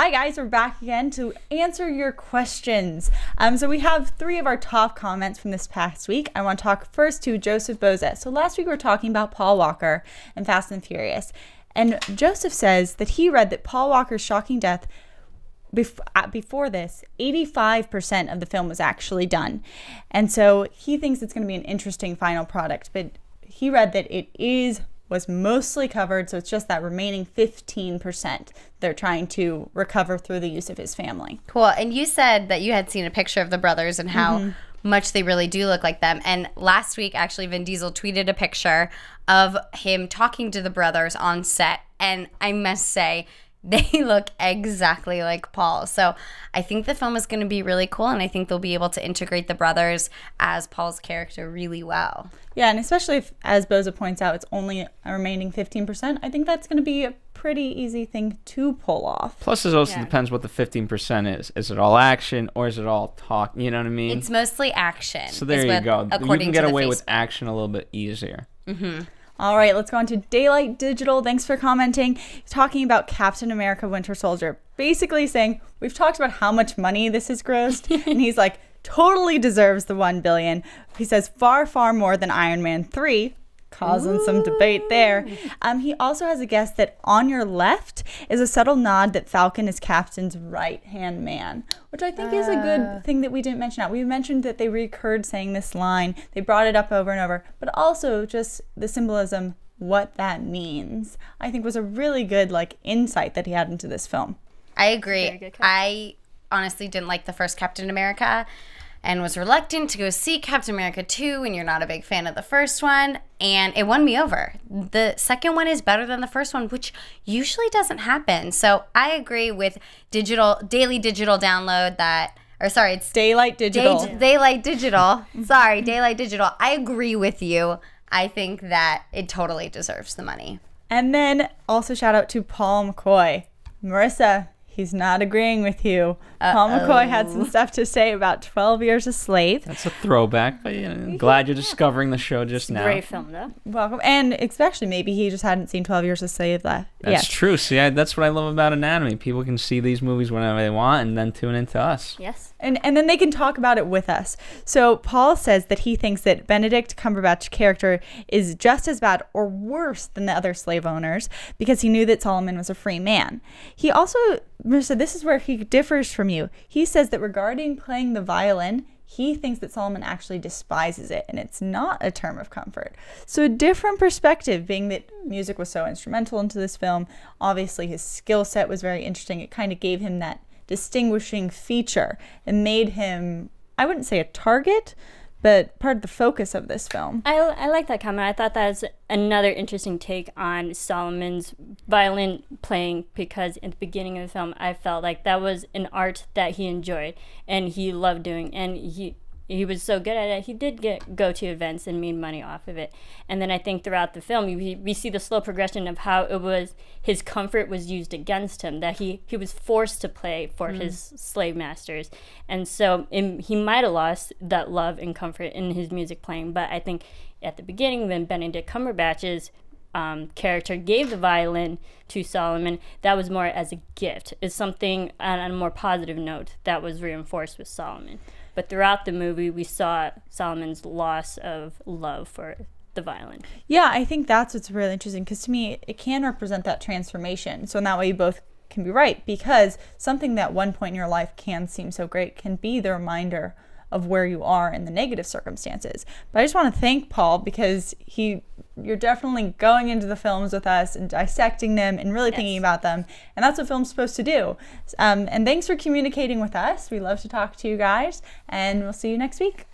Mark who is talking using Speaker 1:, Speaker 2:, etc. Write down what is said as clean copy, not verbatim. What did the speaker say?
Speaker 1: Hi guys, we're back again to answer your questions. So we have 3 of our top comments from this past week. I want to talk first to Joseph Bozet. So last week we were talking about Paul Walker and Fast and Furious. And Joseph says that he read that Paul Walker's shocking death, before this, 85% of the film was actually done. And so he thinks it's going to be an interesting final product. But he read that it was mostly covered, so it's just that remaining 15% they're trying to recover through the use of his family.
Speaker 2: Cool. And you said that you had seen a picture of the brothers and how much they really do look like them. And last week, actually, Vin Diesel tweeted a picture of him talking to the brothers on set. And I must say, they look exactly like Paul. So I think the film is going to be really cool, and I think they'll be able to integrate the brothers as Paul's character really well.
Speaker 1: Yeah, and especially if, as Boza points out, it's only a remaining 15%, I think that's going to be a pretty easy thing to pull off.
Speaker 3: Plus, it also depends what the 15% is. Is it all action or is it all talk? You know what I mean?
Speaker 2: It's mostly action.
Speaker 3: So there you go. You can get away with action a little bit easier.
Speaker 2: Mm-hmm.
Speaker 1: All right, let's go on to Daylight Digital. Thanks for commenting. He's talking about Captain America Winter Soldier. Basically saying, we've talked about how much money this has grossed. And he's like, totally deserves the $1 billion. He says far, far more than Iron Man 3. Causing some debate there. He also has a guess that on your left is a subtle nod that Falcon is Captain's right-hand man, which I think is a good thing that we didn't mention out. We mentioned that they recurred saying this line. They brought it up over and over, but also just the symbolism, what that means, I think was a really good insight that he had into this film.
Speaker 2: I agree. I honestly didn't like the first Captain America and was reluctant to go see Captain America 2 when you're not a big fan of the first one, and it won me over. The second one is better than the first one, which usually doesn't happen. So I agree with daily digital download it's
Speaker 1: Daylight Digital.
Speaker 2: Daylight Digital. Sorry, Daylight Digital. I agree with you. I think that it totally deserves the money.
Speaker 1: And then also shout out to Paul McCoy. Marissa, he's not agreeing with you. Paul McCoy had some stuff to say about 12 Years a Slave.
Speaker 3: That's a throwback, but glad you're discovering the show just now.
Speaker 4: Great film, though.
Speaker 1: Welcome. And especially maybe he just hadn't seen 12 Years a Slave.
Speaker 3: That's true. See, that's what I love about Anatomy. People can see these movies whenever they want and then tune into us.
Speaker 4: Yes.
Speaker 1: And then they can talk about it with us. So Paul says that he thinks that Benedict Cumberbatch's character is just as bad or worse than the other slave owners because he knew that Solomon was a free man. He also, Marissa, this is where he differs from you. He says that regarding playing the violin, he thinks that Solomon actually despises it, and it's not a term of comfort. So a different perspective, being that music was so instrumental into this film. Obviously, his skill set was very interesting. It kind of gave him that distinguishing feature and made him, I wouldn't say a target, but part of the focus of this film.
Speaker 4: I like that comment. I thought that was another interesting take on Solomon's violin playing, because at the beginning of the film, I felt like that was an art that he enjoyed and he loved doing, and he was so good at it. He did go to events and made money off of it. And then I think throughout the film, we see the slow progression of how it was his comfort was used against him, that he was forced to play for his slave masters. And so he might have lost that love and comfort in his music playing. But I think at the beginning, when Benedict Cumberbatch's character gave the violin to Solomon, that was more as a gift. It's something on a more positive note that was reinforced with Solomon. But throughout the movie, we saw Solomon's loss of love for the violin.
Speaker 1: Yeah, I think that's what's really interesting, because to me, it can represent that transformation. So in that way, you both can be right, because something that one point in your life can seem so great can be the reminder of where you are in the negative circumstances. But I just want to thank Paul, because you're definitely going into the films with us and dissecting them and really thinking about them. And that's what film's supposed to do. And thanks for communicating with us. We love to talk to you guys, and we'll see you next week.